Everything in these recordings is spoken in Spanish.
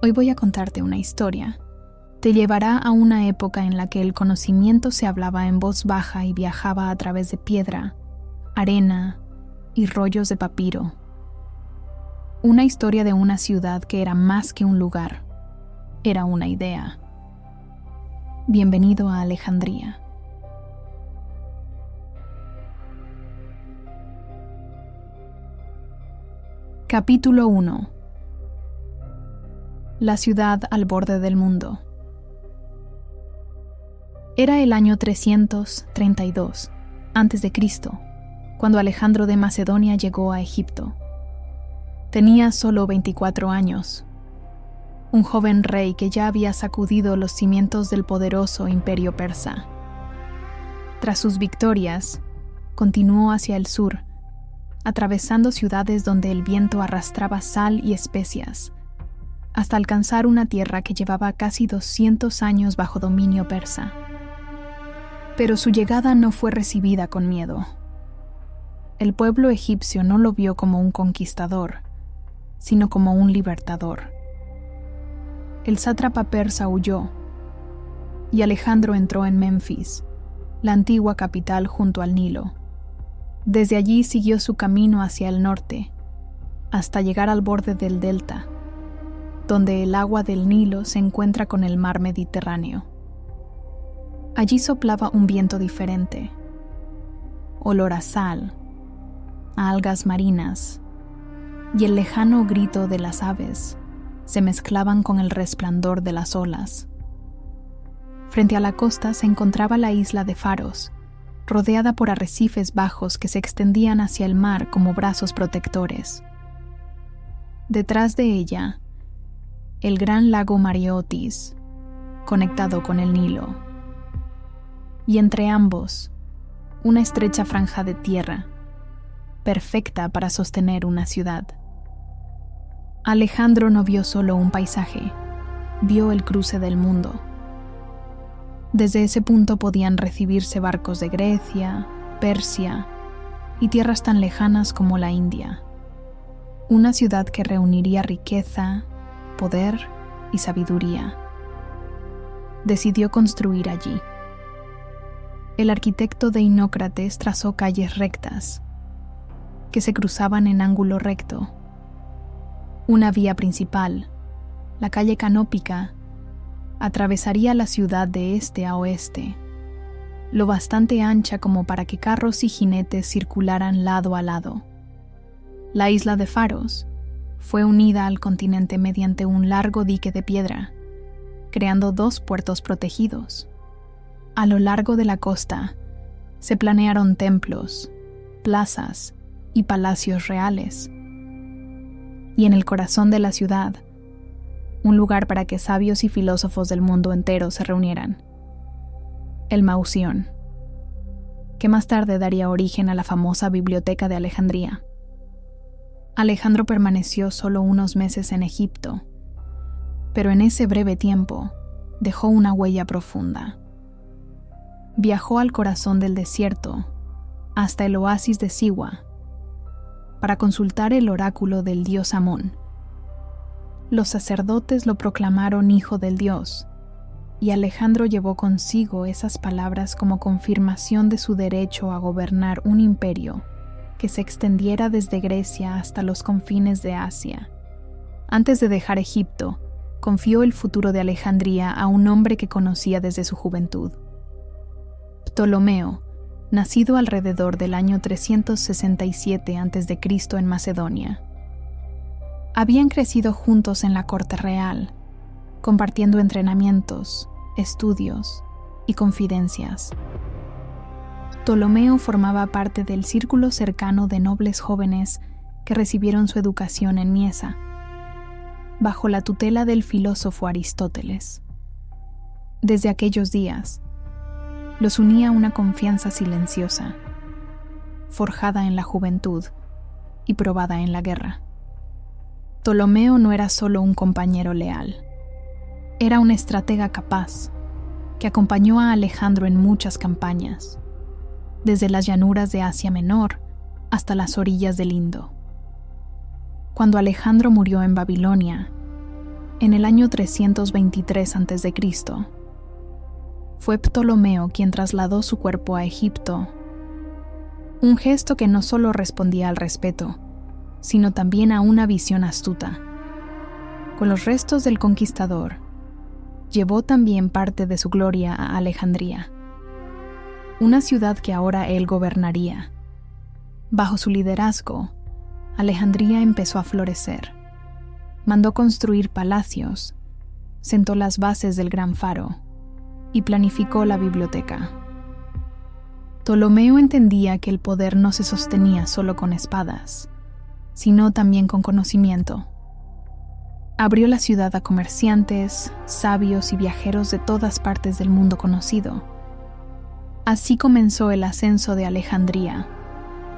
Hoy voy a contarte una historia. Te llevará a una época en la que el conocimiento se hablaba en voz baja y viajaba a través de piedra, arena y rollos de papiro. Una historia de una ciudad que era más que un lugar, era una idea. Bienvenido a Alejandría. Capítulo 1. La ciudad al borde del mundo. Era el año 332 a.C., cuando Alejandro de Macedonia llegó a Egipto. Tenía solo 24 años, un joven rey que ya había sacudido los cimientos del poderoso imperio persa. Tras sus victorias, continuó hacia el sur, atravesando ciudades donde el viento arrastraba sal y especias, hasta alcanzar una tierra que llevaba casi 200 años bajo dominio persa. Pero su llegada no fue recibida con miedo. El pueblo egipcio no lo vio como un conquistador, sino como un libertador. El sátrapa persa huyó, y Alejandro entró en Menfis, la antigua capital junto al Nilo. Desde allí siguió su camino hacia el norte, hasta llegar al borde del delta, donde el agua del Nilo se encuentra con el mar Mediterráneo. Allí soplaba un viento diferente, olor a sal, a algas marinas, y el lejano grito de las aves se mezclaban con el resplandor de las olas. Frente a la costa se encontraba la isla de Faros, rodeada por arrecifes bajos que se extendían hacia el mar como brazos protectores. Detrás de ella, el gran lago Mareotis, conectado con el Nilo. Y entre ambos, una estrecha franja de tierra, perfecta para sostener una ciudad. Alejandro no vio solo un paisaje, vio el cruce del mundo. Desde ese punto podían recibirse barcos de Grecia, Persia y tierras tan lejanas como la India. Una ciudad que reuniría riqueza, poder y sabiduría. Decidió construir allí. El arquitecto Deínocrates trazó calles rectas, que se cruzaban en ángulo recto. Una vía principal, la calle Canópica, atravesaría la ciudad de este a oeste, lo bastante ancha como para que carros y jinetes circularan lado a lado. La isla de Faros fue unida al continente mediante un largo dique de piedra, creando 2 puertos protegidos. A lo largo de la costa se planearon templos, plazas y palacios reales. Y en el corazón de la ciudad, un lugar para que sabios y filósofos del mundo entero se reunieran. El Mausión, que más tarde daría origen a la famosa Biblioteca de Alejandría. Alejandro permaneció solo unos meses en Egipto, pero en ese breve tiempo dejó una huella profunda. Viajó al corazón del desierto, hasta el oasis de Siwa, para consultar el oráculo del dios Amón. Los sacerdotes lo proclamaron hijo del dios, y Alejandro llevó consigo esas palabras como confirmación de su derecho a gobernar un imperio que se extendiera desde Grecia hasta los confines de Asia. Antes de dejar Egipto, confió el futuro de Alejandría a un hombre que conocía desde su juventud. Ptolomeo, nacido alrededor del año 367 a.C. en Macedonia. Habían crecido juntos en la corte real, compartiendo entrenamientos, estudios y confidencias. Ptolomeo formaba parte del círculo cercano de nobles jóvenes que recibieron su educación en Miesa, bajo la tutela del filósofo Aristóteles. Desde aquellos días, los unía una confianza silenciosa, forjada en la juventud y probada en la guerra. Ptolomeo no era solo un compañero leal, era un estratega capaz que acompañó a Alejandro en muchas campañas, desde las llanuras de Asia Menor hasta las orillas del Indo. Cuando Alejandro murió en Babilonia, En el año 323 a.C., fue Ptolomeo quien trasladó su cuerpo a Egipto, un gesto que no solo respondía al respeto, sino también a una visión astuta. Con los restos del conquistador, llevó también parte de su gloria a Alejandría, una ciudad que ahora él gobernaría. Bajo su liderazgo, Alejandría empezó a florecer. Mandó construir palacios, sentó las bases del gran faro y planificó la biblioteca. Ptolomeo entendía que el poder no se sostenía solo con espadas, sino también con conocimiento. Abrió la ciudad a comerciantes, sabios y viajeros de todas partes del mundo conocido. Así comenzó el ascenso de Alejandría,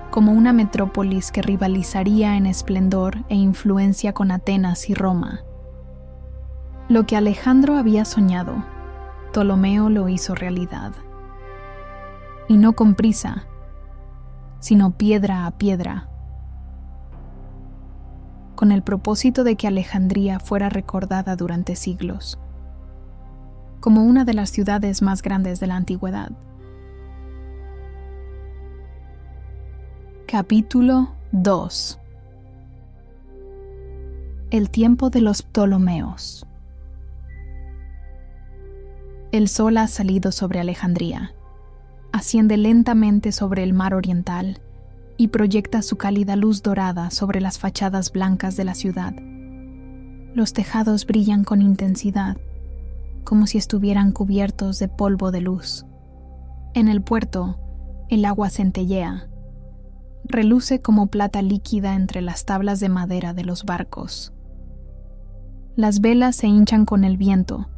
como una metrópolis que rivalizaría en esplendor e influencia con Atenas y Roma. Lo que Alejandro había soñado, Ptolomeo lo hizo realidad. Y no con prisa, sino piedra a piedra, con el propósito de que Alejandría fuera recordada durante siglos, como una de las ciudades más grandes de la antigüedad. Capítulo 2. El tiempo de los Ptolomeos. El sol ha salido sobre Alejandría, asciende lentamente sobre el mar oriental y proyecta su cálida luz dorada sobre las fachadas blancas de la ciudad. Los tejados brillan con intensidad, como si estuvieran cubiertos de polvo de luz. En el puerto, el agua centellea, reluce como plata líquida entre las tablas de madera de los barcos. Las velas se hinchan con el viento,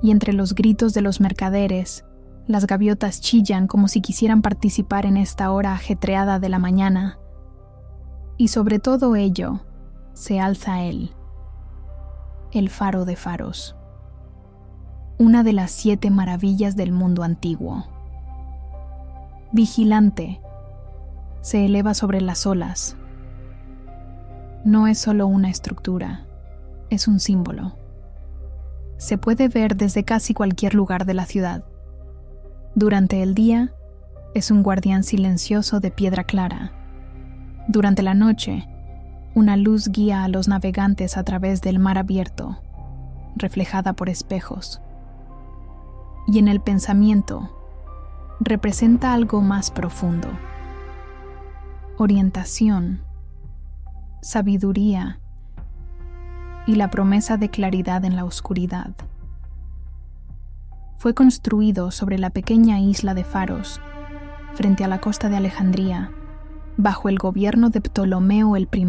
y entre los gritos de los mercaderes, las gaviotas chillan como si quisieran participar en esta hora ajetreada de la mañana. Y sobre todo ello, se alza él, el faro de faros, una de las 7 maravillas del mundo antiguo. Vigilante, se eleva sobre las olas. No es solo una estructura, es un símbolo. Se puede ver desde casi cualquier lugar de la ciudad. Durante el día, es un guardián silencioso de piedra clara. Durante la noche, una luz guía a los navegantes a través del mar abierto, reflejada por espejos. Y en el pensamiento, representa algo más profundo. Orientación, sabiduría y la promesa de claridad en la oscuridad. Fue construido sobre la pequeña isla de Faros, frente a la costa de Alejandría, bajo el gobierno de Ptolomeo el I,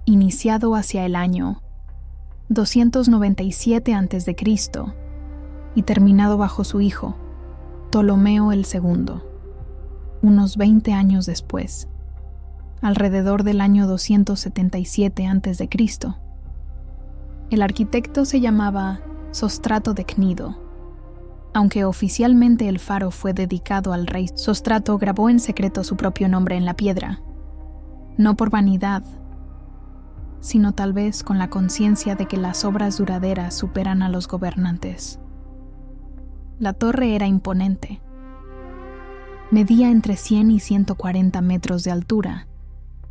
iniciado hacia el año 297 a.C. y terminado bajo su hijo, Ptolomeo el II, unos 20 años después, alrededor del año 277 a.C. El arquitecto se llamaba Sostrato de Cnido. Aunque oficialmente el faro fue dedicado al rey, Sostrato grabó en secreto su propio nombre en la piedra, no por vanidad, sino tal vez con la conciencia de que las obras duraderas superan a los gobernantes. La torre era imponente. Medía entre 100 y 140 metros de altura,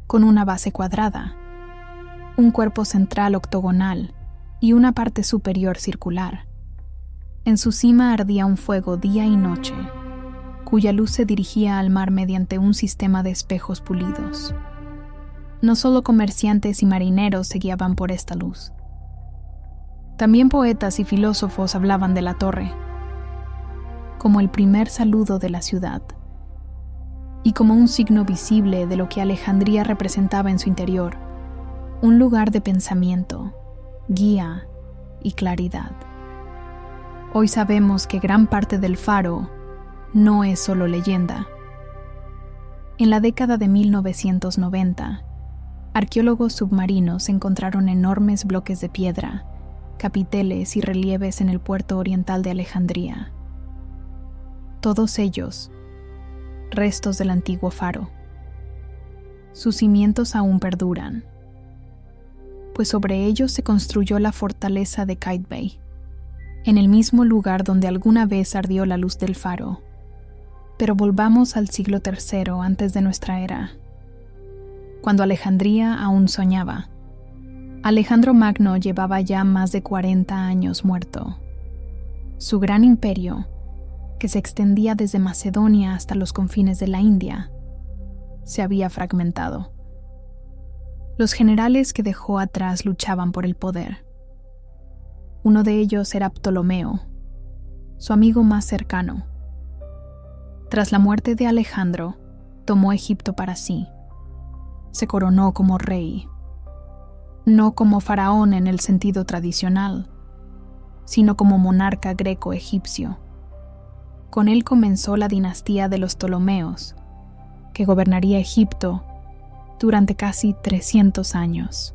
con una base cuadrada, un cuerpo central octogonal y una parte superior circular. En su cima ardía un fuego día y noche, cuya luz se dirigía al mar mediante un sistema de espejos pulidos. No solo comerciantes y marineros se guiaban por esta luz. También poetas y filósofos hablaban de la torre, como el primer saludo de la ciudad, y como un signo visible de lo que Alejandría representaba en su interior, un lugar de pensamiento, guía y claridad. Hoy sabemos que gran parte del faro no es solo leyenda. En la década de 1990, arqueólogos submarinos encontraron enormes bloques de piedra, capiteles y relieves en el puerto oriental de Alejandría. Todos ellos, restos del antiguo faro. Sus cimientos aún perduran. pues sobre ellos se construyó la fortaleza de Qaitbay, en el mismo lugar donde alguna vez ardió la luz del faro. Pero volvamos al siglo III antes de nuestra era, cuando Alejandría aún soñaba. Alejandro Magno llevaba ya más de 40 años muerto. Su gran imperio, que se extendía desde Macedonia hasta los confines de la India, se había fragmentado. Los generales que dejó atrás luchaban por el poder. Uno de ellos era Ptolomeo, su amigo más cercano. Tras la muerte de Alejandro, tomó Egipto para sí. Se coronó como rey, no como faraón en el sentido tradicional, sino como monarca greco-egipcio. Con él comenzó la dinastía de los Ptolomeos, que gobernaría Egipto durante casi 300 años.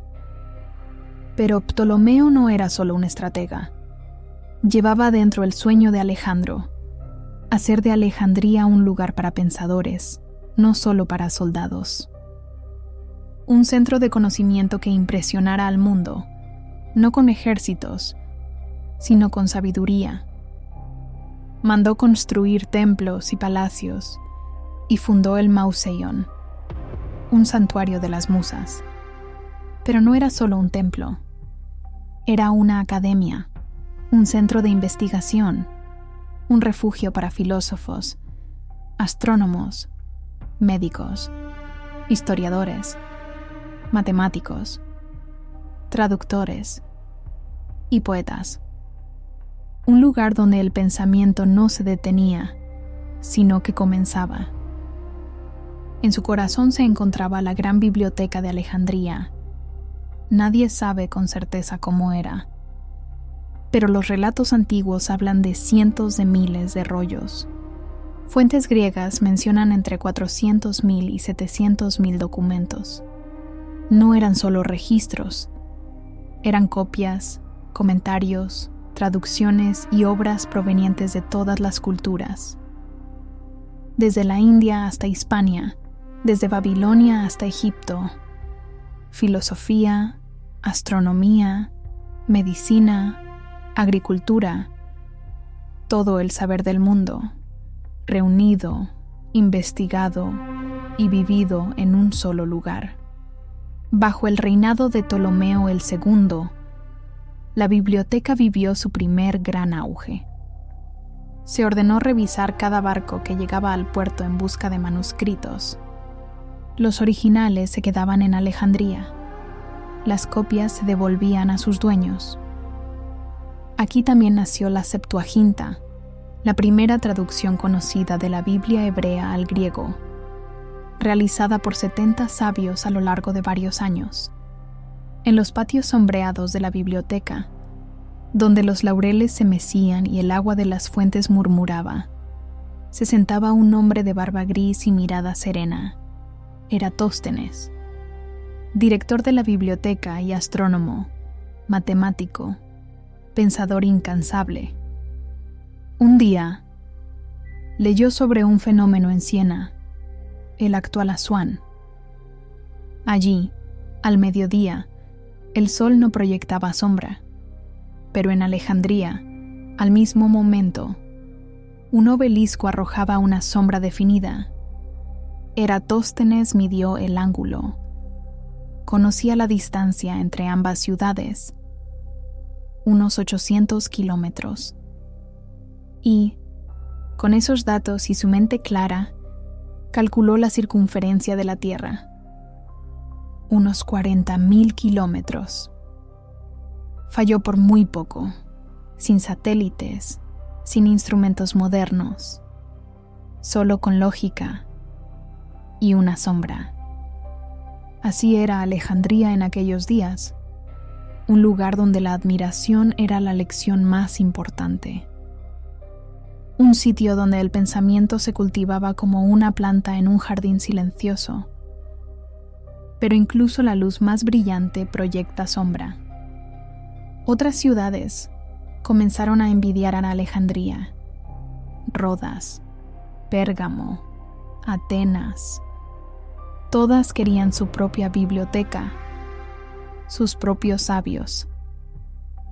Pero Ptolomeo no era solo un estratega. Llevaba dentro el sueño de Alejandro, hacer de Alejandría un lugar para pensadores, no solo para soldados. Un centro de conocimiento que impresionara al mundo, no con ejércitos, sino con sabiduría. Mandó construir templos y palacios y fundó el Mauseion, un santuario de las musas. Pero no era solo un templo, era una academia, un centro de investigación, un refugio para filósofos, astrónomos, médicos, historiadores, matemáticos, traductores y poetas. Un lugar donde el pensamiento no se detenía, sino que comenzaba. En su corazón se encontraba la gran biblioteca de Alejandría. Nadie sabe con certeza cómo era, pero los relatos antiguos hablan de cientos de miles de rollos. Fuentes griegas mencionan entre 400.000 y 700.000 documentos. No eran solo registros, eran copias, comentarios, traducciones y obras provenientes de todas las culturas. Desde la India hasta Hispania, desde Babilonia hasta Egipto, filosofía, astronomía, medicina, agricultura, todo el saber del mundo, reunido, investigado y vivido en un solo lugar. Bajo el reinado de Ptolomeo II, la biblioteca vivió su primer gran auge. Se ordenó revisar cada barco que llegaba al puerto en busca de manuscritos. Los originales se quedaban en Alejandría. Las copias se devolvían a sus dueños. Aquí también nació la Septuaginta, la primera traducción conocida de la Biblia hebrea al griego, realizada por 70 sabios a lo largo de varios años. En los patios sombreados de la biblioteca, donde los laureles se mecían y el agua de las fuentes murmuraba, se sentaba un hombre de barba gris y mirada serena. Eratóstenes, director de la biblioteca y astrónomo, matemático, pensador incansable. Un día, leyó sobre un fenómeno en Siena, el actual Asuán. Allí, al mediodía, el sol no proyectaba sombra, pero en Alejandría, al mismo momento, un obelisco arrojaba una sombra definida. Eratóstenes midió el ángulo. Conocía la distancia entre ambas ciudades, unos 800 kilómetros. Y, con esos datos y su mente clara, calculó la circunferencia de la Tierra, unos 40.000 kilómetros. Falló por muy poco, sin satélites, sin instrumentos modernos, solo con lógica y una sombra. Así era Alejandría en aquellos días, un lugar donde la admiración era la lección más importante. Un sitio donde el pensamiento se cultivaba como una planta en un jardín silencioso. Pero incluso la luz más brillante proyecta sombra. Otras ciudades comenzaron a envidiar a Alejandría. Rodas, Pérgamo, Atenas. Todas querían su propia biblioteca. sus propios sabios.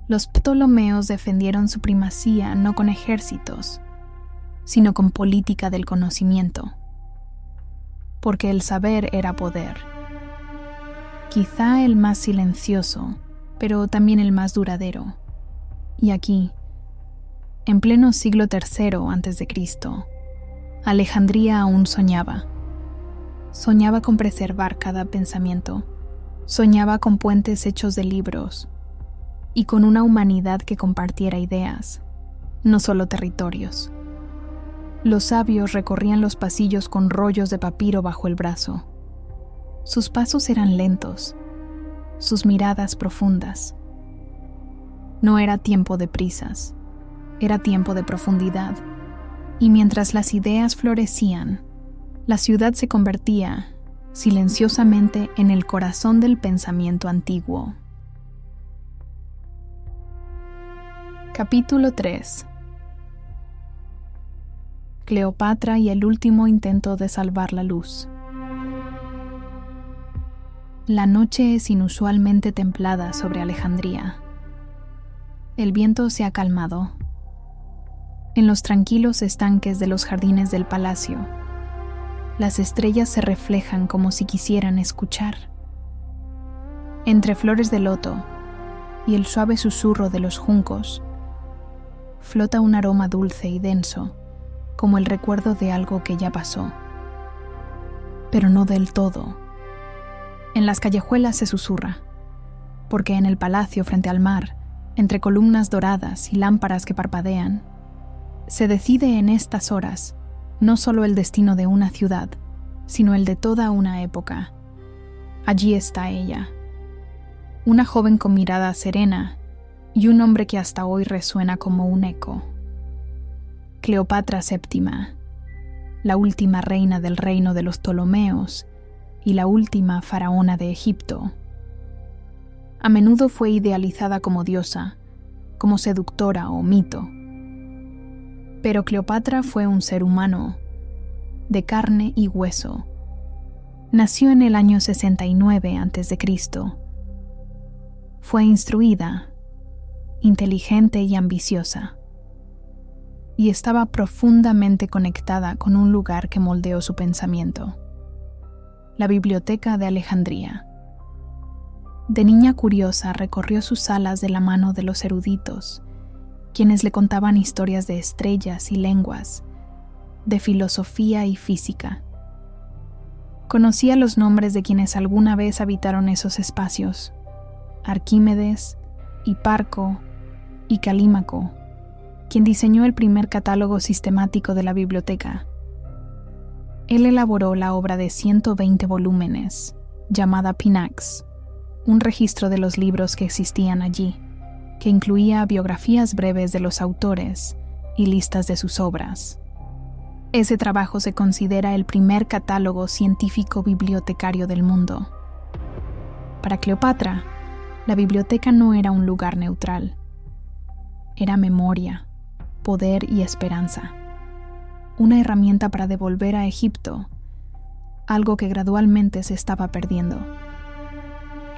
Los Ptolomeos defendieron su primacía no con ejércitos, sino con política del conocimiento, porque el saber era poder. Quizá el más silencioso, pero también el más duradero. Y aquí, en pleno siglo III a.C., Alejandría aún soñaba. Soñaba con preservar cada pensamiento, soñaba con puentes hechos de libros y con una humanidad que compartiera ideas, no solo territorios. Los sabios recorrían los pasillos con rollos de papiro bajo el brazo. Sus pasos eran lentos, sus miradas profundas. No era tiempo de prisas, era tiempo de profundidad. Y mientras las ideas florecían, la ciudad se convertía, silenciosamente, en el corazón del pensamiento antiguo. Capítulo 3. Cleopatra y el último intento de salvar la luz. La noche es inusualmente templada sobre Alejandría. El viento se ha calmado. En los tranquilos estanques de los jardines del palacio, las estrellas se reflejan como si quisieran escuchar. Entre flores de loto y el suave susurro de los juncos, flota un aroma dulce y denso, como el recuerdo de algo que ya pasó. Pero no del todo. En las callejuelas se susurra, porque en el palacio frente al mar, entre columnas doradas y lámparas que parpadean, se decide en estas horas no solo el destino de una ciudad, sino el de toda una época. Allí está ella, una joven con mirada serena y un nombre que hasta hoy resuena como un eco. Cleopatra VII, la última reina del reino de los Ptolomeos y la última faraona de Egipto. A menudo fue idealizada como diosa, como seductora o mito. Pero Cleopatra fue un ser humano, de carne y hueso. Nació en el año 69 a.C. Fue instruida, inteligente y ambiciosa, y estaba profundamente conectada con un lugar que moldeó su pensamiento: la Biblioteca de Alejandría. De niña curiosa recorrió sus salas de la mano de los eruditos, quienes le contaban historias de estrellas y lenguas, de filosofía y física. Conocía los nombres de quienes alguna vez habitaron esos espacios: Arquímedes, Hiparco y Calímaco, quien diseñó el primer catálogo sistemático de la biblioteca. Él elaboró la obra de 120 volúmenes, llamada Pinax, un registro de los libros que existían allí, que incluía biografías breves de los autores y listas de sus obras. Ese trabajo se considera el primer catálogo científico bibliotecario del mundo. Para Cleopatra, la biblioteca no era un lugar neutral. Era memoria, poder y esperanza. Una herramienta para devolver a Egipto algo que gradualmente se estaba perdiendo: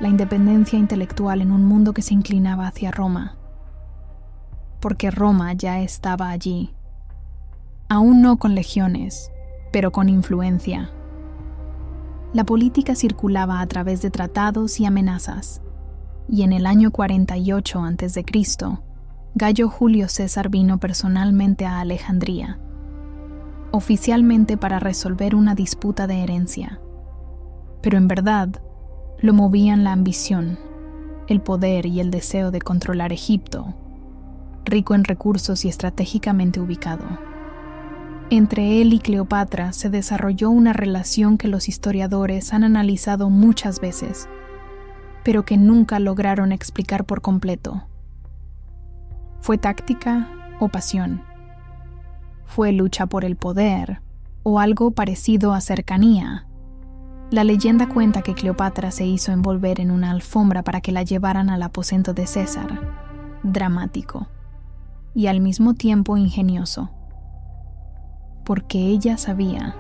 la independencia intelectual en un mundo que se inclinaba hacia Roma. Porque Roma ya estaba allí, aún no con legiones, pero con influencia. La política circulaba a través de tratados y amenazas, y en el año 48 a.C., Gayo Julio César vino personalmente a Alejandría, oficialmente para resolver una disputa de herencia. Pero en verdad, lo movían la ambición, el poder y el deseo de controlar Egipto, rico en recursos y estratégicamente ubicado. Entre él y Cleopatra se desarrolló una relación que los historiadores han analizado muchas veces, pero que nunca lograron explicar por completo. ¿Fue táctica o pasión? ¿Fue lucha por el poder o algo parecido a cercanía? La leyenda cuenta que Cleopatra se hizo envolver en una alfombra para que la llevaran al aposento de César. Dramático y al mismo tiempo ingenioso, porque ella sabía,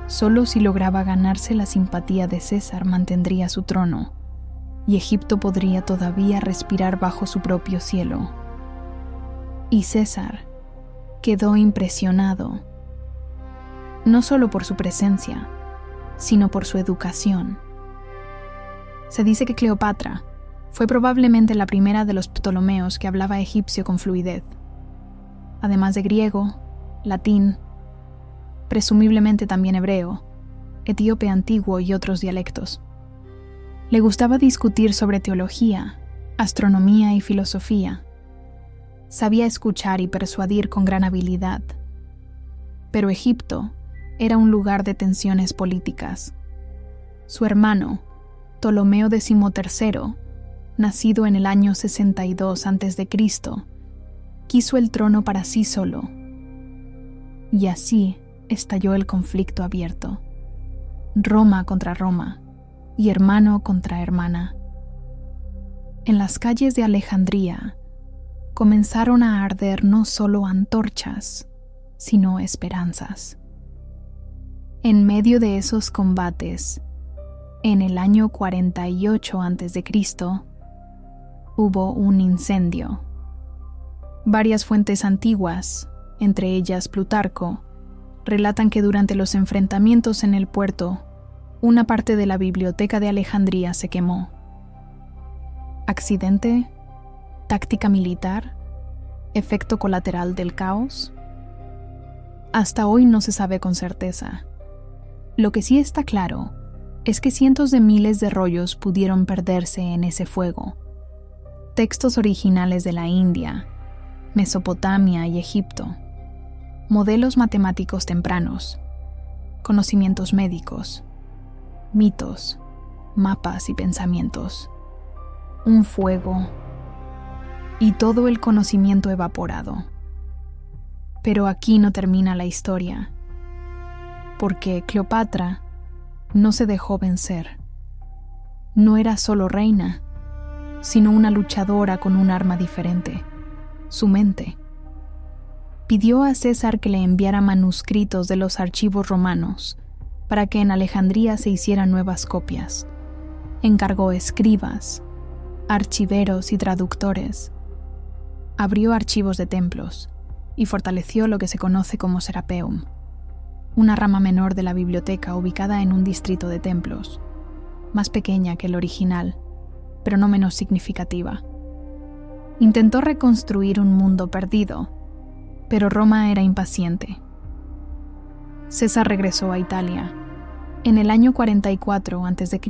solo si lograba ganarse la simpatía de César mantendría su trono, y Egipto podría todavía respirar bajo su propio cielo. Y César quedó impresionado, no solo por su presencia, sino por su educación. Se dice que Cleopatra fue probablemente la primera de los Ptolomeos que hablaba egipcio con fluidez, además de griego, latín, presumiblemente también hebreo, etíope antiguo y otros dialectos. Le gustaba discutir sobre teología, astronomía y filosofía. Sabía escuchar y persuadir con gran habilidad. Pero Egipto era un lugar de tensiones políticas. Su hermano, Ptolomeo XIII, nacido en el año 62 a.C., quiso el trono para sí solo. Y así estalló el conflicto abierto. Roma contra Roma y hermano contra hermana. En las calles de Alejandría comenzaron a arder no solo antorchas, sino esperanzas. En medio de esos combates, en el año 48 a.C., hubo un incendio. Varias fuentes antiguas, entre ellas Plutarco, relatan que durante los enfrentamientos en el puerto, una parte de la biblioteca de Alejandría se quemó. ¿Accidente? ¿Táctica militar? ¿Efecto colateral del caos? Hasta hoy no se sabe con certeza. Lo que sí está claro es que cientos de miles de rollos pudieron perderse en ese fuego. Textos originales de la India, Mesopotamia y Egipto, modelos matemáticos tempranos, conocimientos médicos, mitos, mapas y pensamientos, un fuego y todo el conocimiento evaporado. Pero aquí no termina la historia, porque Cleopatra no se dejó vencer. No era solo reina, sino una luchadora con un arma diferente, su mente. Pidió a César que le enviara manuscritos de los archivos romanos para que en Alejandría se hicieran nuevas copias. Encargó escribas, archiveros y traductores. Abrió archivos de templos y fortaleció lo que se conoce como Serapeum, una rama menor de la biblioteca ubicada en un distrito de templos, más pequeña que el original, pero no menos significativa. Intentó reconstruir un mundo perdido, pero Roma era impaciente. César regresó a Italia. En el año 44 a.C.,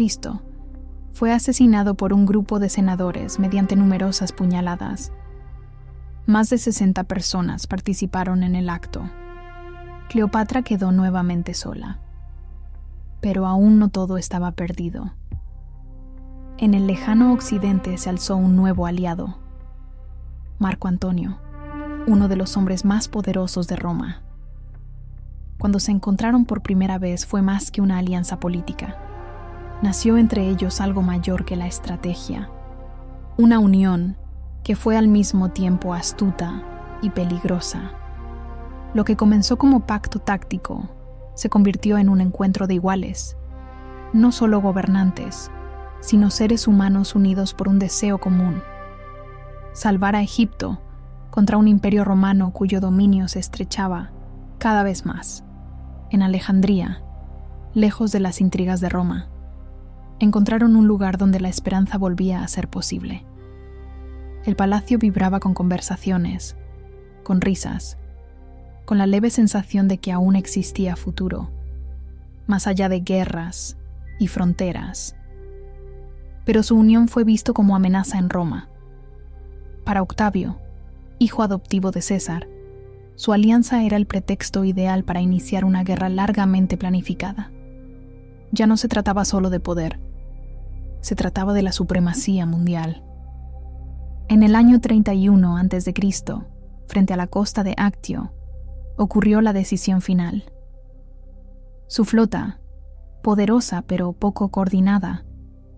fue asesinado por un grupo de senadores mediante numerosas puñaladas. Más de 60 personas participaron en el acto. Cleopatra quedó nuevamente sola. Pero aún no todo estaba perdido. En el lejano occidente se alzó un nuevo aliado, Marco Antonio, uno de los hombres más poderosos de Roma. Cuando se encontraron por primera vez fue más que una alianza política. Nació entre ellos algo mayor que la estrategia, una unión que fue al mismo tiempo astuta y peligrosa. Lo que comenzó como pacto táctico se convirtió en un encuentro de iguales, no solo gobernantes, sino seres humanos unidos por un deseo común: salvar a Egipto contra un imperio romano cuyo dominio se estrechaba cada vez más. En Alejandría, lejos de las intrigas de Roma, encontraron un lugar donde la esperanza volvía a ser posible. El palacio vibraba con conversaciones, con risas, con la leve sensación de que aún existía futuro, más allá de guerras y fronteras. Pero su unión fue visto como amenaza en Roma. Para Octavio, hijo adoptivo de César, su alianza era el pretexto ideal para iniciar una guerra largamente planificada. Ya no se trataba solo de poder, se trataba de la supremacía mundial. En el año 31 a.C., frente a la costa de Actio, ocurrió la decisión final. Su flota, poderosa pero poco coordinada,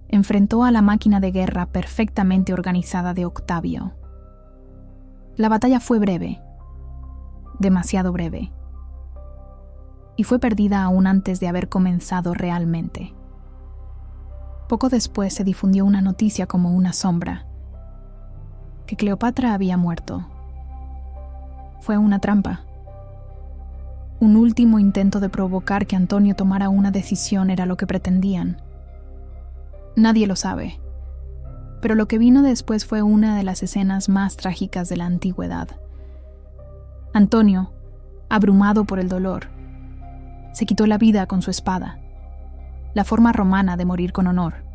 enfrentó a la máquina de guerra perfectamente organizada de Octavio. La batalla fue breve, demasiado breve, y fue perdida aún antes de haber comenzado realmente. Poco después se difundió una noticia como una sombra, que Cleopatra había muerto. Fue una trampa. Un último intento de provocar que Antonio tomara una decisión era lo que pretendían. Nadie lo sabe, pero lo que vino después fue una de las escenas más trágicas de la antigüedad. Antonio, abrumado por el dolor, se quitó la vida con su espada, la forma romana de morir con honor,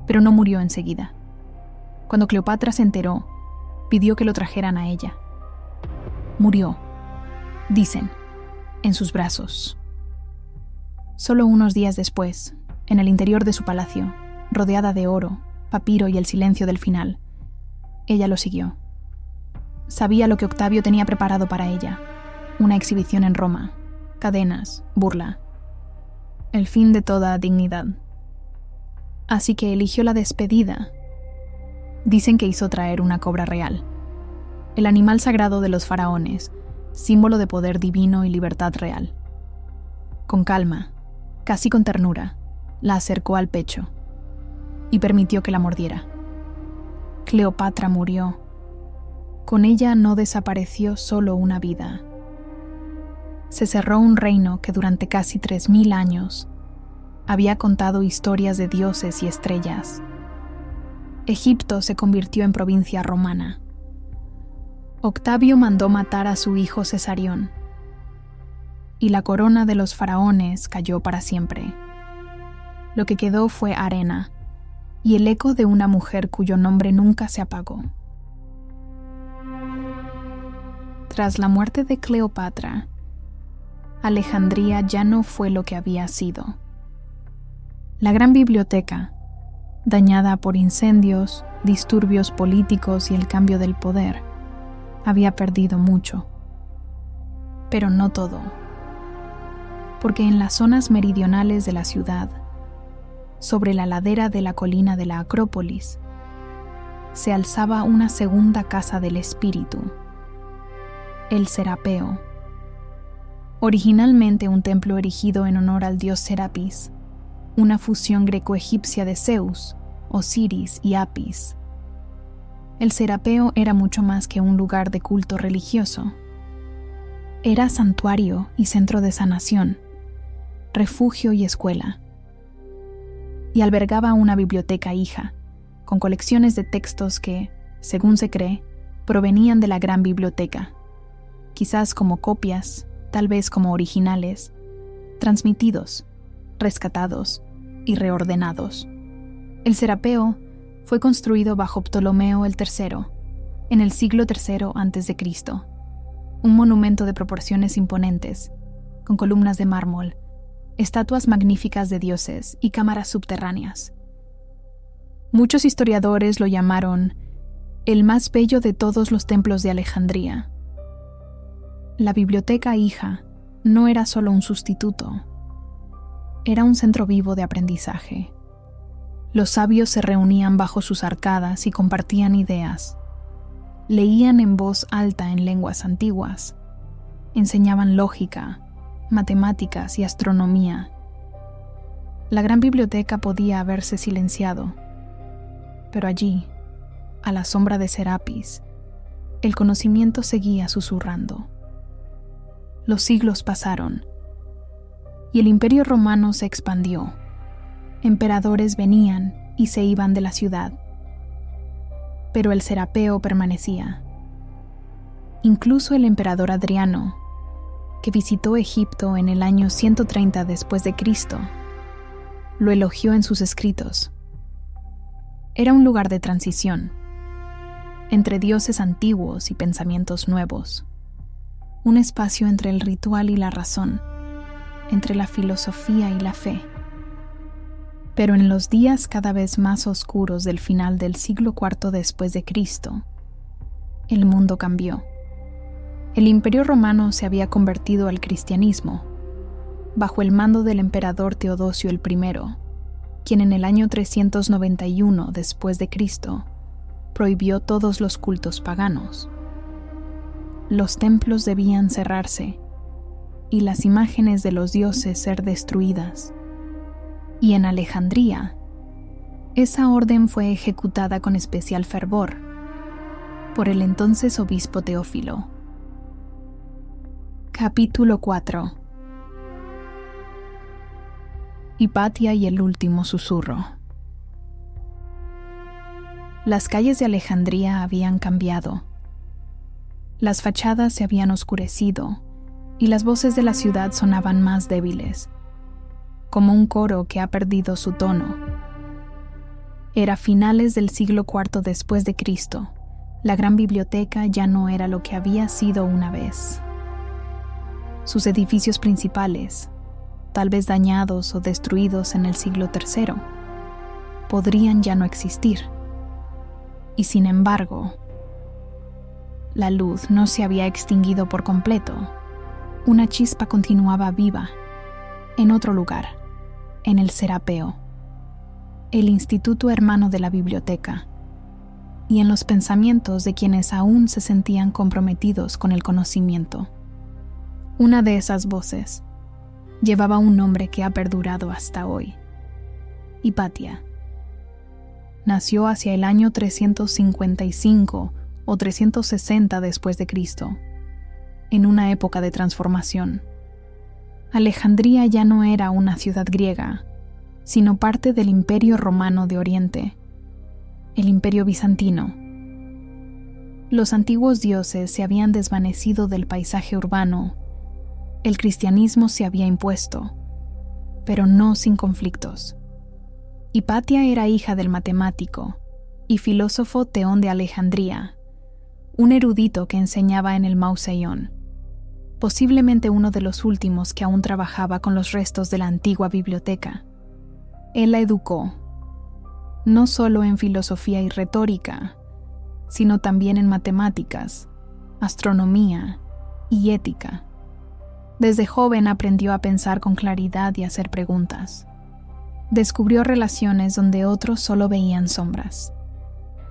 pero no murió enseguida. Cuando Cleopatra se enteró, pidió que lo trajeran a ella. Murió, dicen, en sus brazos. Solo unos días después, en el interior de su palacio, rodeada de oro, papiro y el silencio del final, ella lo siguió. Sabía lo que Octavio tenía preparado para ella: una exhibición en Roma, cadenas, burla, el fin de toda dignidad. Así que eligió la despedida. Dicen que hizo traer una cobra real, el animal sagrado de los faraones, símbolo de poder divino y libertad real. Con calma, casi con ternura, la acercó al pecho y permitió que la mordiera. Cleopatra murió. Con ella no desapareció solo una vida. Se cerró un reino que durante casi 3000 años había contado historias de dioses y estrellas. Egipto se convirtió en provincia romana. Octavio mandó matar a su hijo Cesarión, y la corona de los faraones cayó para siempre. Lo que quedó fue arena y el eco de una mujer cuyo nombre nunca se apagó. Tras la muerte de Cleopatra, Alejandría ya no fue lo que había sido. La gran biblioteca, dañada por incendios, disturbios políticos y el cambio del poder, había perdido mucho. Pero no todo, porque en las zonas meridionales de la ciudad, sobre la ladera de la colina de la Acrópolis, se alzaba una segunda casa del espíritu, el Serapeo. Originalmente un templo erigido en honor al dios Serapis, una fusión greco-egipcia de Zeus, Osiris y Apis. El Serapeo era mucho más que un lugar de culto religioso. Era santuario y centro de sanación, refugio y escuela. Y albergaba una biblioteca hija, con colecciones de textos que, según se cree, provenían de la gran biblioteca, quizás como copias, tal vez como originales, transmitidos, rescatados y reordenados. El Serapeo fue construido bajo Ptolomeo el III, en el siglo III a.C., un monumento de proporciones imponentes, con columnas de mármol, estatuas magníficas de dioses y cámaras subterráneas. Muchos historiadores lo llamaron el más bello de todos los templos de Alejandría. La biblioteca hija no era solo un sustituto, era un centro vivo de aprendizaje. Los sabios se reunían bajo sus arcadas y compartían ideas. Leían en voz alta en lenguas antiguas. Enseñaban lógica, matemáticas y astronomía. La gran biblioteca podía haberse silenciado, pero allí, a la sombra de Serapis, el conocimiento seguía susurrando. Los siglos pasaron, y el Imperio Romano se expandió. Emperadores venían y se iban de la ciudad, pero el Serapeo permanecía. Incluso el emperador Adriano, que visitó Egipto en el año 130 después de Cristo, lo elogió en sus escritos. Era un lugar de transición, entre dioses antiguos y pensamientos nuevos, un espacio entre el ritual y la razón, entre la filosofía y la fe. Pero en los días cada vez más oscuros del final del siglo IV después de Cristo, el mundo cambió. El Imperio Romano se había convertido al cristianismo, bajo el mando del emperador Teodosio I, quien en el año 391 después de Cristo prohibió todos los cultos paganos. Los templos debían cerrarse y las imágenes de los dioses ser destruidas. Y en Alejandría, Esa orden fue ejecutada con especial fervor por el entonces obispo Teófilo. Capítulo 4. Hipatia y el último susurro. Las calles de Alejandría habían cambiado. Las fachadas se habían oscurecido y las voces de la ciudad sonaban más débiles, como un coro que ha perdido su tono. Era finales del siglo IV después de Cristo. La gran biblioteca ya no era lo que había sido una vez. Sus edificios principales, tal vez dañados o destruidos en el siglo III, podrían ya no existir. Y sin embargo, la luz no se había extinguido por completo. Una chispa continuaba viva, en otro lugar, en el Serapeo, el instituto hermano de la biblioteca, y en los pensamientos de quienes aún se sentían comprometidos con el conocimiento. Una de esas voces llevaba un nombre que ha perdurado hasta hoy: Hipatia. Nació hacia el año 355 o 360 después de Cristo, en una época de transformación. Alejandría ya no era una ciudad griega, sino parte del Imperio Romano de Oriente, el Imperio Bizantino. Los antiguos dioses se habían desvanecido del paisaje urbano. El cristianismo se había impuesto, pero no sin conflictos. Hipatia era hija del matemático y filósofo Teón de Alejandría, un erudito que enseñaba en el Mouseion, posiblemente uno de los últimos que aún trabajaba con los restos de la antigua biblioteca. Él la educó, no solo en filosofía y retórica, sino también en matemáticas, astronomía y ética. Desde joven aprendió a pensar con claridad y a hacer preguntas. Descubrió relaciones donde otros solo veían sombras.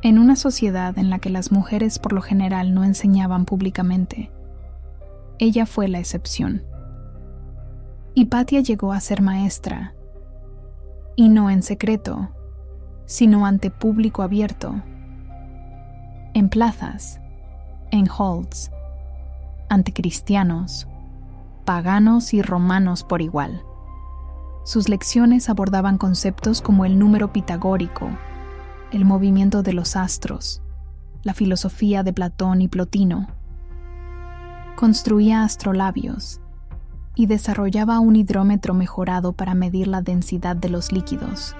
En una sociedad en la que las mujeres por lo general no enseñaban públicamente, ella fue la excepción. Hipatia llegó a ser maestra, y no en secreto, sino ante público abierto, en plazas, en halls, ante cristianos, paganos y romanos por igual. Sus lecciones abordaban conceptos como el número pitagórico, el movimiento de los astros, la filosofía de Platón y Plotino. Construía astrolabios y desarrollaba un hidrómetro mejorado para medir la densidad de los líquidos.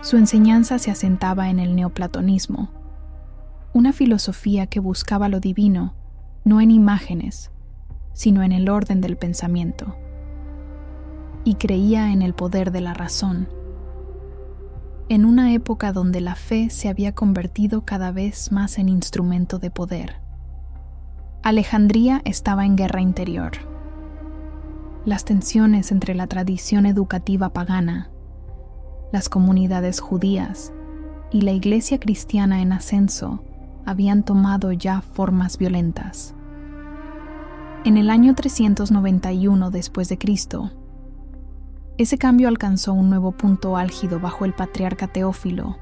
Su enseñanza se asentaba en el neoplatonismo, una filosofía que buscaba lo divino, no en imágenes, sino en el orden del pensamiento, y creía en el poder de la razón. En una época donde la fe se había convertido cada vez más en instrumento de poder. Alejandría estaba en guerra interior. Las tensiones entre la tradición educativa pagana, las comunidades judías y la iglesia cristiana en ascenso habían tomado ya formas violentas. En el año 391 después de Cristo, ese cambio alcanzó un nuevo punto álgido bajo el patriarca Teófilo.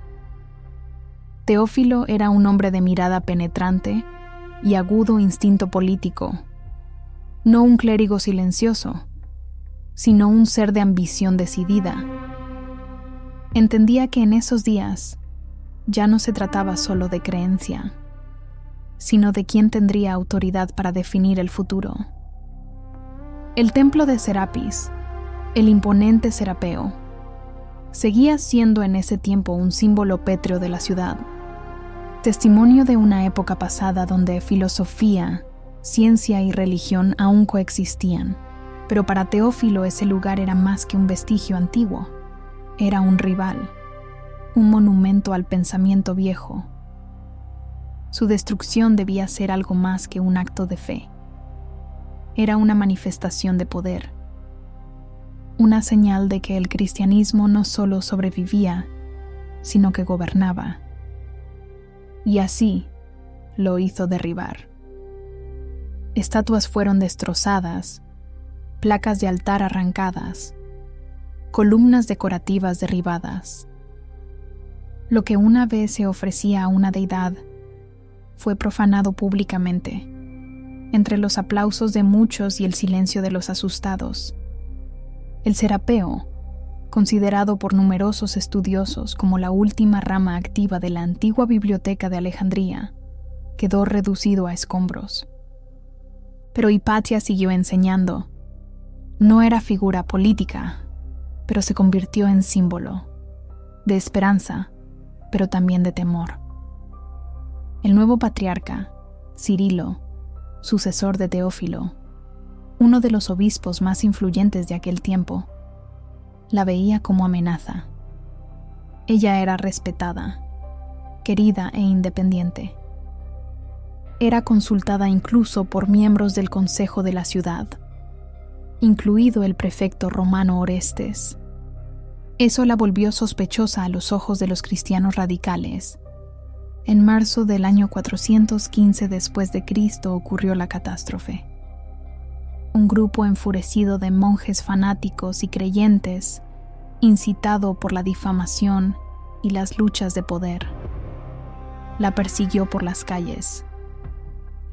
Teófilo era un hombre de mirada penetrante y agudo instinto político, no un clérigo silencioso, sino un ser de ambición decidida. Entendía que en esos días ya no se trataba solo de creencia, sino de quién tendría autoridad para definir el futuro. El templo de Serapis, el imponente Serapeo, seguía siendo en ese tiempo un símbolo pétreo de la ciudad, testimonio de una época pasada donde filosofía, ciencia y religión aún coexistían, pero para Teófilo ese lugar era más que un vestigio antiguo, era un rival, un monumento al pensamiento viejo. Su destrucción debía ser algo más que un acto de fe. Era una manifestación de poder, una señal de que el cristianismo no solo sobrevivía, sino que gobernaba. Y así lo hizo derribar. Estatuas fueron destrozadas, placas de altar arrancadas, columnas decorativas derribadas. Lo que una vez se ofrecía a una deidad fue profanado públicamente, entre los aplausos de muchos y el silencio de los asustados. El Serapeo, considerado por numerosos estudiosos como la última rama activa de la antigua biblioteca de Alejandría, quedó reducido a escombros. Pero Hipatia siguió enseñando. No era figura política, pero se convirtió en símbolo de esperanza, pero también de temor. El nuevo patriarca, Cirilo, sucesor de Teófilo, uno de los obispos más influyentes de aquel tiempo, la veía como amenaza. Ella era respetada, querida e independiente. Era consultada incluso por miembros del consejo de la ciudad, incluido el prefecto romano Orestes. Eso la volvió sospechosa a los ojos de los cristianos radicales. En marzo del año 415 después de Cristo ocurrió la catástrofe. Un grupo enfurecido de monjes fanáticos y creyentes, incitado por la difamación y las luchas de poder, la persiguió por las calles.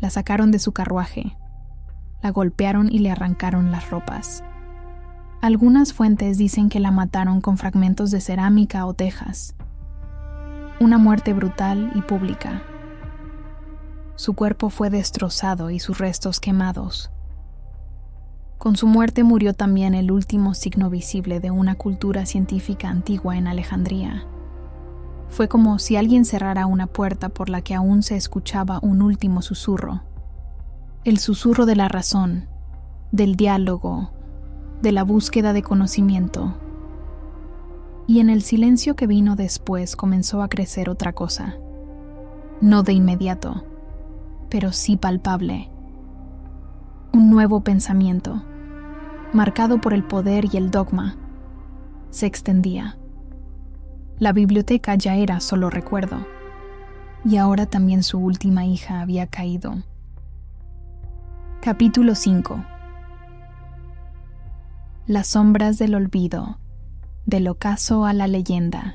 La sacaron de su carruaje, la golpearon y le arrancaron las ropas. Algunas fuentes dicen que la mataron con fragmentos de cerámica o tejas. Una muerte brutal y pública. Su cuerpo fue destrozado y sus restos quemados. Con su muerte murió también el último signo visible de una cultura científica antigua en Alejandría. Fue como si alguien cerrara una puerta por la que aún se escuchaba un último susurro. El susurro de la razón, del diálogo, de la búsqueda de conocimiento. Y en el silencio que vino después comenzó a crecer otra cosa. No de inmediato, pero sí palpable. Un nuevo pensamiento, marcado por el poder y el dogma, se extendía. La biblioteca ya era solo recuerdo, y ahora también su última hija había caído. Capítulo 5. Las sombras del olvido, del ocaso a la leyenda.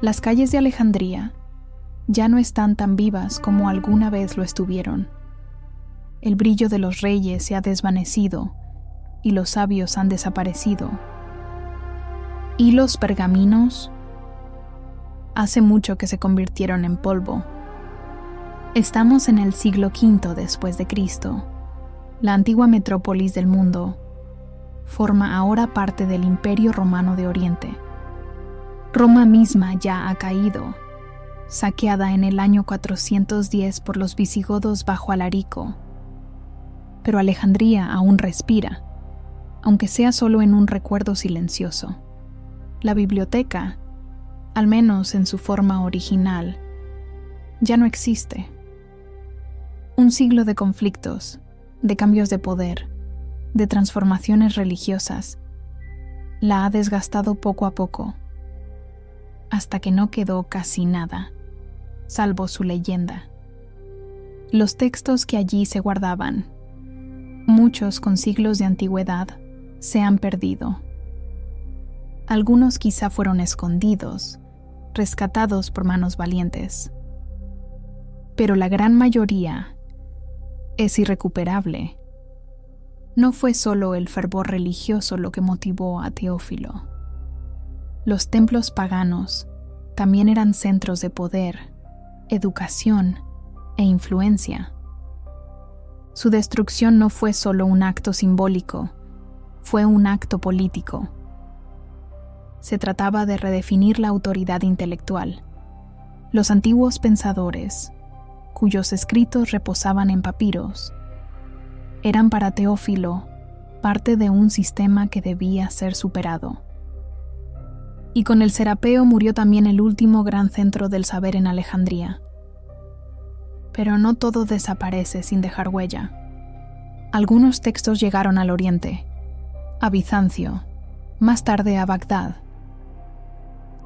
Las calles de Alejandría ya no están tan vivas como alguna vez lo estuvieron. El brillo de los reyes se ha desvanecido y los sabios han desaparecido. ¿Y los pergaminos? Hace mucho que se convirtieron en polvo. Estamos en el siglo V después de Cristo. La antigua metrópolis del mundo forma ahora parte del Imperio Romano de Oriente. Roma misma ya ha caído, saqueada en el año 410 por los visigodos bajo Alarico. Pero Alejandría aún respira, aunque sea solo en un recuerdo silencioso. La biblioteca, al menos en su forma original, ya no existe. Un siglo de conflictos, de cambios de poder, de transformaciones religiosas, la ha desgastado poco a poco, hasta que no quedó casi nada, salvo su leyenda. Los textos que allí se guardaban, muchos con siglos de antigüedad, se han perdido. Algunos quizá fueron escondidos, rescatados por manos valientes. Pero la gran mayoría es irrecuperable. No fue solo el fervor religioso lo que motivó a Teófilo. Los templos paganos también eran centros de poder, educación e influencia. Su destrucción no fue solo un acto simbólico, fue un acto político. Se trataba de redefinir la autoridad intelectual. Los antiguos pensadores, cuyos escritos reposaban en papiros, eran para Teófilo parte de un sistema que debía ser superado. Y con el Serapeo murió también el último gran centro del saber en Alejandría. Pero no todo desaparece sin dejar huella. Algunos textos llegaron al Oriente, a Bizancio, más tarde a Bagdad.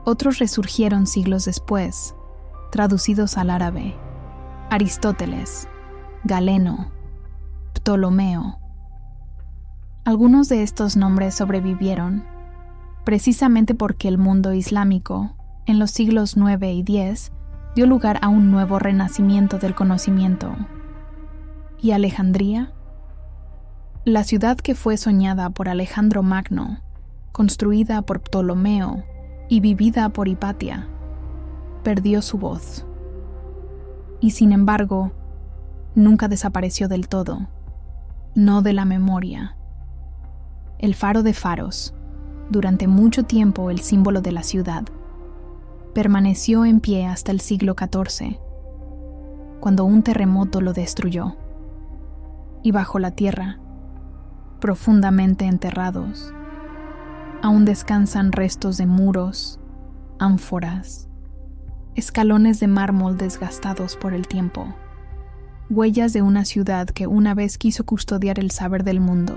Otros resurgieron siglos después, traducidos al árabe. Aristóteles, Galeno, Ptolomeo. Algunos de estos nombres sobrevivieron, precisamente porque el mundo islámico en los siglos IX y X, dio lugar a un nuevo renacimiento del conocimiento. ¿Y Alejandría? La ciudad que fue soñada por Alejandro Magno, construida por Ptolomeo y vivida por Hipatia, perdió su voz. Y sin embargo, nunca desapareció del todo, no de la memoria. El faro de faros, durante mucho tiempo el símbolo de la ciudad, permaneció en pie hasta el siglo XIV, cuando un terremoto lo destruyó. Y bajo la tierra, profundamente enterrados, aún descansan restos de muros, ánforas, escalones de mármol desgastados por el tiempo, huellas de una ciudad que una vez quiso custodiar el saber del mundo.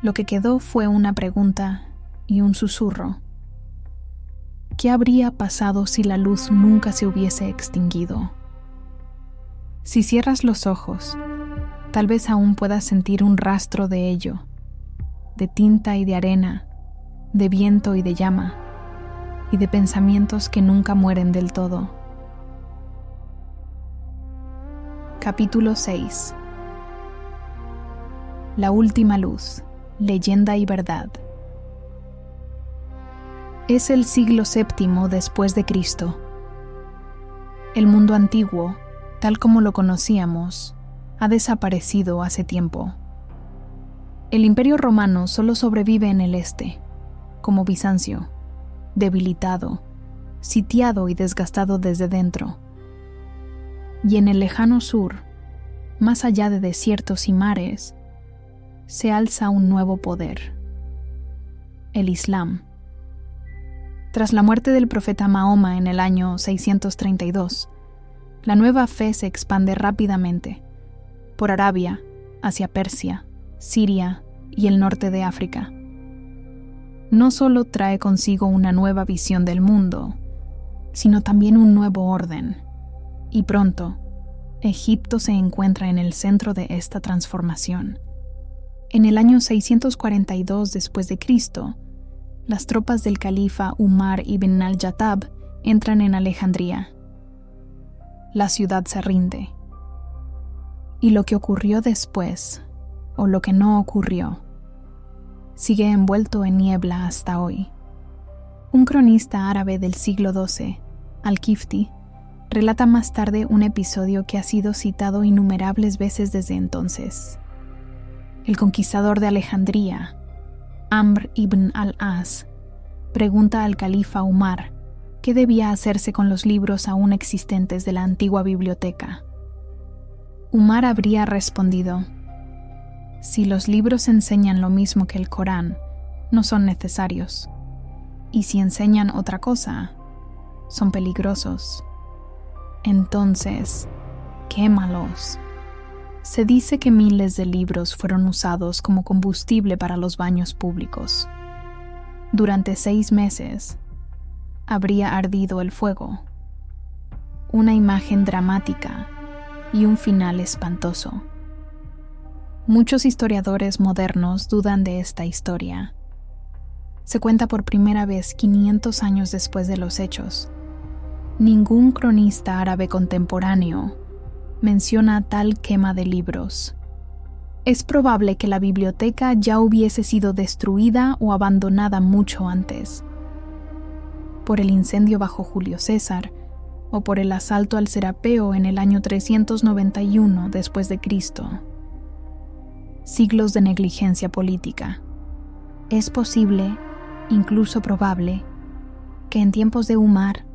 Lo que quedó fue una pregunta y un susurro. ¿Qué habría pasado si la luz nunca se hubiese extinguido? Si cierras los ojos, tal vez aún puedas sentir un rastro de ello, de tinta y de arena, de viento y de llama, y de pensamientos que nunca mueren del todo. Capítulo 6. La última luz, leyenda y verdad. Es el siglo VII después de Cristo. El mundo antiguo, tal como lo conocíamos, ha desaparecido hace tiempo. El Imperio Romano solo sobrevive en el este, como Bizancio, debilitado, sitiado y desgastado desde dentro. Y en el lejano sur, más allá de desiertos y mares, se alza un nuevo poder: el Islam. Tras la muerte del profeta Mahoma en el año 632, la nueva fe se expande rápidamente por Arabia, hacia Persia, Siria y el norte de África. No solo trae consigo una nueva visión del mundo, sino también un nuevo orden. Y pronto, Egipto se encuentra en el centro de esta transformación. En el año 642 después de Cristo, las tropas del califa Umar ibn al-Jattab entran en Alejandría. La ciudad se rinde. Y lo que ocurrió después, o lo que no ocurrió, sigue envuelto en niebla hasta hoy. Un cronista árabe del siglo XII, Al-Kifti, relata más tarde un episodio que ha sido citado innumerables veces desde entonces. El conquistador de Alejandría, Amr ibn al-As, pregunta al califa Umar qué debía hacerse con los libros aún existentes de la antigua biblioteca. Umar habría respondido: si los libros enseñan lo mismo que el Corán, no son necesarios, y si enseñan otra cosa, son peligrosos. Entonces, quémalos. Se dice que miles de libros fueron usados como combustible para los baños públicos. Durante 6 meses, habría ardido el fuego. Una imagen dramática y un final espantoso. Muchos historiadores modernos dudan de esta historia. Se cuenta por primera vez 500 años después de los hechos. Ningún cronista árabe contemporáneo menciona tal quema de libros. Es probable que la biblioteca ya hubiese sido destruida o abandonada mucho antes, por el incendio bajo Julio César o por el asalto al Serapeo en el año 391 después de Cristo. Siglos de negligencia política. Es posible, incluso probable, que en tiempos de Umar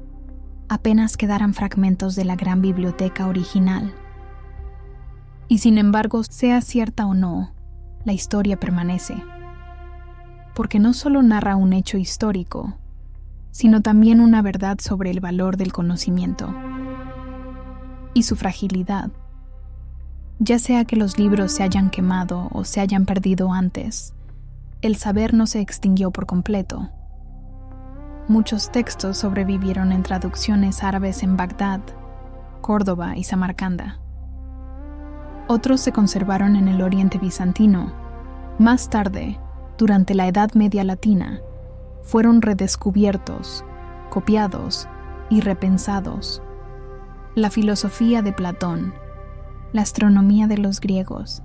apenas quedaran fragmentos de la gran biblioteca original. Y sin embargo, sea cierta o no, la historia permanece, porque no solo narra un hecho histórico, sino también una verdad sobre el valor del conocimiento y su fragilidad. Ya sea que los libros se hayan quemado o se hayan perdido antes, el saber no se extinguió por completo. Muchos textos sobrevivieron en traducciones árabes en Bagdad, Córdoba y Samarcanda. Otros se conservaron en el Oriente bizantino. Más tarde, durante la Edad Media Latina, fueron redescubiertos copiados y repensados. La filosofía de Platón, la astronomía de los griegos,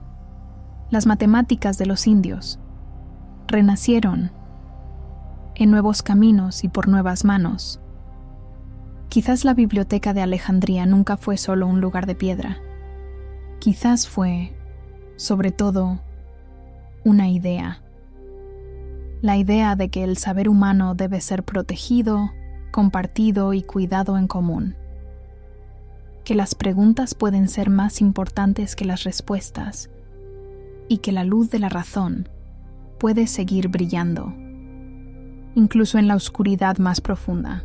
las matemáticas de los indios, renacieron en nuevos caminos y por nuevas manos. Quizás la biblioteca de Alejandría nunca fue solo un lugar de piedra. Quizás fue, sobre todo, una idea. La idea de que el saber humano debe ser protegido, compartido y cuidado en común. Que las preguntas pueden ser más importantes que las respuestas y que la luz de la razón puede seguir brillando, incluso en la oscuridad más profunda.